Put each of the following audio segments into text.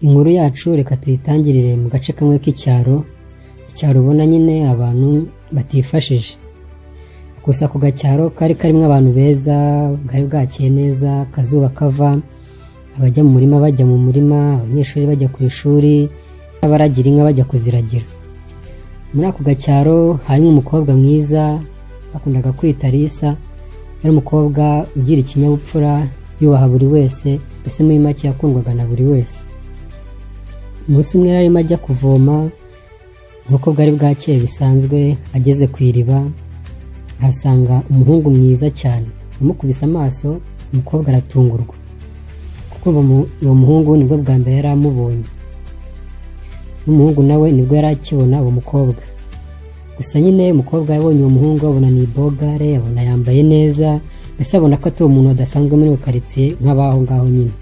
Inkuru yacu reka tuyitangirire mu gace kamwe k'icyaro. Icyaro ubona nyine abantu batifashije. Gusa ku gacyaro kari karimo abantu beza, bwari bwakeye neza, akazuba kava, abajya mu murima bajya mu murima, abanyeshuri bajya ku ishuri, abaragira inka bajya kuziragira. Muri ako gacyaro harimo umukobwa mwiza bakundaga kwita Alisa. Yari umukobwa ugira ikinyabupfura, yubaha buri wese, mbese muri make yakundwaga na buri wese. Umunsi umwe yarimo ajya kuvoma nk'uko bwari bwakeye bisanzwe, ageze ku iriba ahasanga umuhungu mwiza cyane. Amukubise amaso umukobwa aratungurwa, kuko uwo muhungu nibwo bwa mbere yari amubonye. N'umuhungu nawe nibwo yari akibona uwo mukobwa. Gusa nyine umukobwa yabonye uwo muhungu, abona ni bogare, abona yambaye neza, mbese abona ko atari umuntu adasanzwe muri karitsiye nk'abaho ngaho nyine.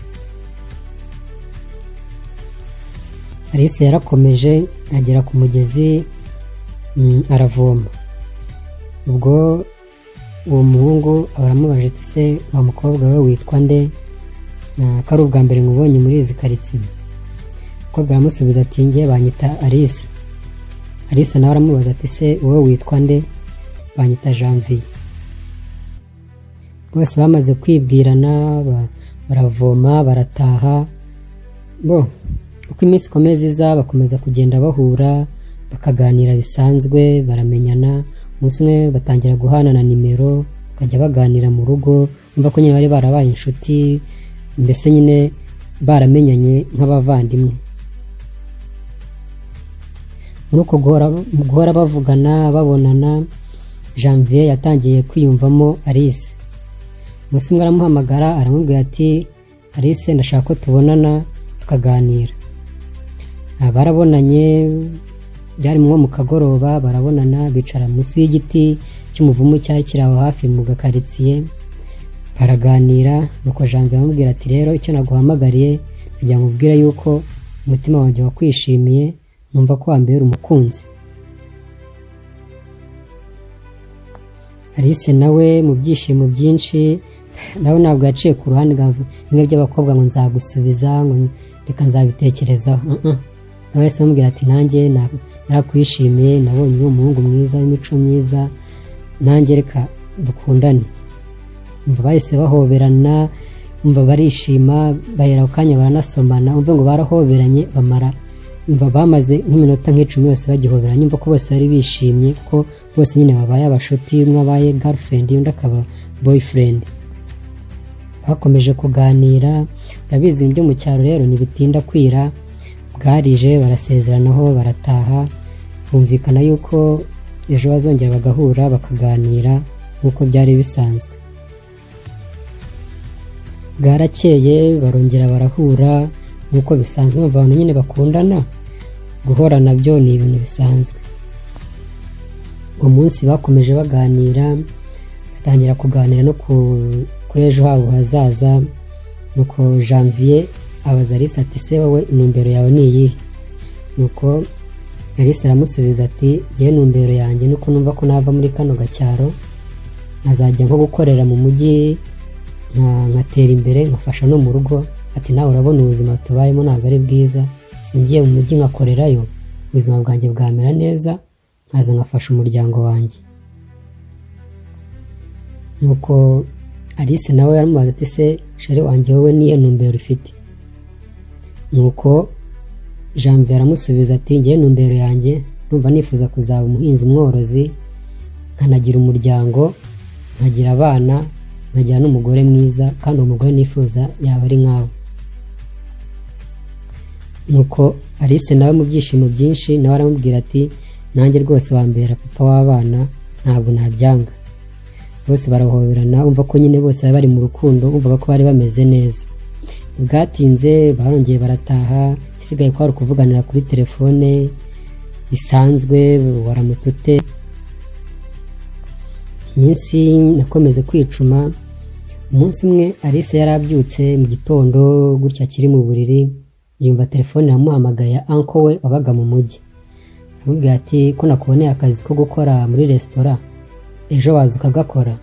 Alisa yarakomeje agera ku mugezi aravoma. Ubwo uwo muhungu aramubaje ati se wa mukobwa we witwa nde? Ko ari ubwa mbere nkubonye muri izi karitsiye. Umukobwa aramusubiza ati njye banyita Alisa. Alisa nawe aramubaza ati se wowe witwa nde? Banyita Janvier. Bose bamaze kwibwirana baravoma barataha. Uko iminsi ikomeza iza bakomeza kugenda bahura bakaganira bisanzwe, baramenyana. Umunsi umwe batangira guhanana nimero, bakajya baganira mu rugo, umva ko nyine bari barabaye inshuti, mbese nyine baramenyanye nk'abavandimwe. Muri uko guhora bavugana babonana, Janvier yatangiye kwiyumvamo Alisa. Umunsi umwe aramuhamagara aramubwira ati Alisa ndashaka ko tubonana tukaganira. Barabonanye, byari mu kagoroba, barabonana bicara munsi y'igiti cy'umuvumu cyari kiri aho hafi mu gakaritsiye, baraganira. Nuko Janvier amubwira ati rero icyo naguhamagariye najya nkubwira yuko umutima wanjye wakwishimiye, numva ko wambera umukunzi. Alisa nawe mu byishimo byinshi, nawe ntabwo yaciye ku ruhande bimwe by'abakobwa ngo nzagusubiza, ngo reka nzabitekerezaho. Nawe se amubwira ati nanjye narakwishimiye, nabonye uwo muhungu mwiza w'imico myiza, nanjye reka dukundane. Umva bahise bahoberana, umva barishima, bahera ku kanya baranasomana. Umva ngo barahoberanye bamaze nk'iminota nk'icumi yose bagihoberanye. Umva ko bose bari bishimye, ko bose nyine babaye abashuti, umwe abaye girlfriend undi akaba boyfriend. Bakomeje kuganira. Urabizi ibyo mu cyaro rero ntibitinda kwira, bwarije barasezeranaho barataha, bumvikana yuko ejo bazongera bagahura bakaganira nk'uko byari bisanzwe. Bwarakeye barongera barahura nk'uko bisanzwe. Umva abantu nyine bakundana, guhora nabyo ni ibintu bisanzwe. Uwo munsi bakomeje baganira, batangira kuganira no kuri ejo habo hazaza. Nuko Janvier abaza Alisa ati se wowe intumbero yawe ni iyihe? Nuko Alisa aramusubiza ati njye intumbero yanjye nuko numva ko nava muri kano gacyaro nkazajya nko gukorera mu mujyi, nkatera imbere, nkafasha no mu rugo. Ati nawe urabona ubuzima tubayemo ntabwo ari bwiza, singiye mu mujyi nkakorerayo ubuzima bwanjye bwamera neza, nkaza nkafasha umuryango wanjye. Nuko Alisa nawe yaramubaza ati se sheri wanjye wowe niye ntumbero ufite? Nuko Janvier aramusubiza ati njye ntumbero yanjye numva nifuza kuzaba umuhinzi mworozi, nkanagira umuryango, nkagira abana, nkagira n'umugore mwiza, kandi umugore nifuza yaba ari nkawe. Nuko Alisa nawe mu byishimo byinshi nawe aramubwira ati nanjye rwose wambera papa w'abana, ntabwo nabyanga. Bose barahoberana, umva ko nyine bose bari mu rukundo, umva ko bari bameze neza. Bwatinze barongeye barataha, isigaye ko ari kuvuganira kuri telefone bisanzwe, waramutse ute. Iminsi nakomeze kwicuma. Umunsi umwe Alisa yarabyutse mu gitondo gutya kiri mu buriri, yumva telefone iramuhamagaye uncle we wabaga mu mujyi. Aramubwira ati ko nakuboneye akazi ko gukora muri restaurant, ejo waza ukagakora.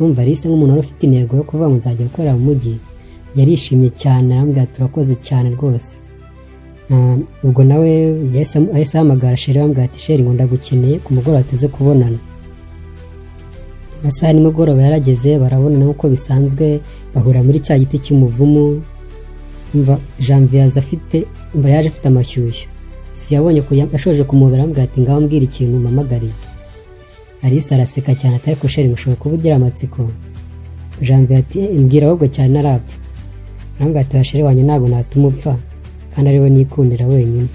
Numva Alisa nk'umuntu ufite intego yo kuvuga ngo nzajya gukorera mu mujyi, yarishimye cyane. Aramubwira turakoze cyane rwose. ubwo nawe yahise ahamagara sheri bambwira ati sheri ngo ndagukeneye ku mugoroba tuze kubonana. Amasaha nimugoroba yarageze barabonana nk'uko bisanzwe, bahura muri cya giti cy'umuvumu. Umva Janvier yaje afite amashyushyu, siyabonye ko yashoje kumubera ambwira ati ngaho mbwira ikintu mpamagariye. Alice araseka cyane ati ariko sheri mushobora kuba ugira amatsiko. Janvier ati mbwira ahubwo cyane narapfa. Arambwira ati sheri wanjye ntabwo natuma upfa kandi ariwe nikundira wenyine.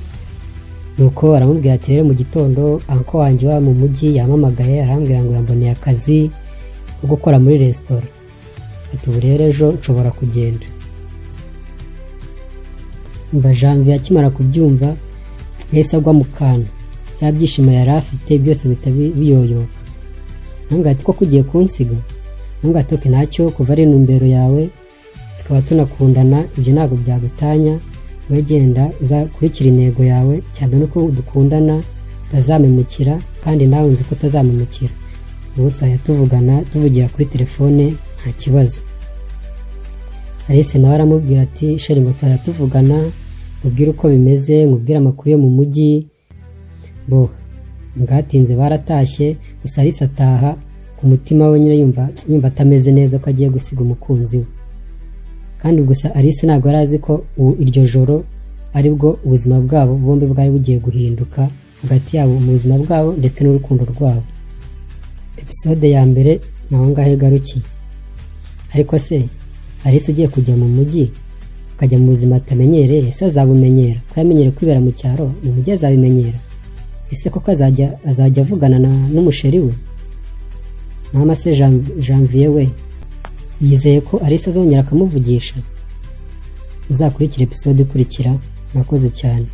Nuko aramubwira ati rero mu gitondo anko wanjye wa mu mujyi yamamagaye arambwira ngo yamboneye akazi ko gukora muri resitora, ati ubu rero ejo nshobora kugenda. Umva Janvier akimara kubyumva yahise agwa mu kantu, bya byishimo yari afite byose bihita biyoyoka. Arambwira ati ko kugiye kunsiga? Arambwira ati oke ntacyo, kuva ari intumbero yawe tukaba tunakundana ibyo ntabwo byagutanya, wowe genda uzakurikira intego yawe, cyane nuko dukundana utazamemukira kandi nawe nzi ko utazamemukira. Ubu tuzajya tuvugana tuvugira kuri telefone nta kibazo. Alice nawe aramubwira ati sheri ngo tuzajya tuvugana mubwire uko bimeze, mubwire amakuru yo mu mujyi. Bwatinze baratashye, gusa Alice ataha ku mutima we nyine yumva atameze neza ko agiye gusiga umukunzi we. Kandi gusa Alice ntabwo yari azi ko iryo joro aribwo ubuzima bwabo bombi bwari bugiye guhinduka hagati yabo, mu buzima bwabo ndetse n'urukundo rwabo. Episode ya mbere naho ngaho igarukiye. Ariko se Alice ugiye kujya mu mujyi akajya mu buzima atamenyereye, ese azabumenyera? Ko yamenyereye kwibera mu cyaro, mu mujyi azabimenyera? Ese koko azajya avugana n'umusheri we? Mama se Janvier we yizeye ko Alice azongera akamuvugisha? Uzakurikira episode ikurikira. Murakoze cyane.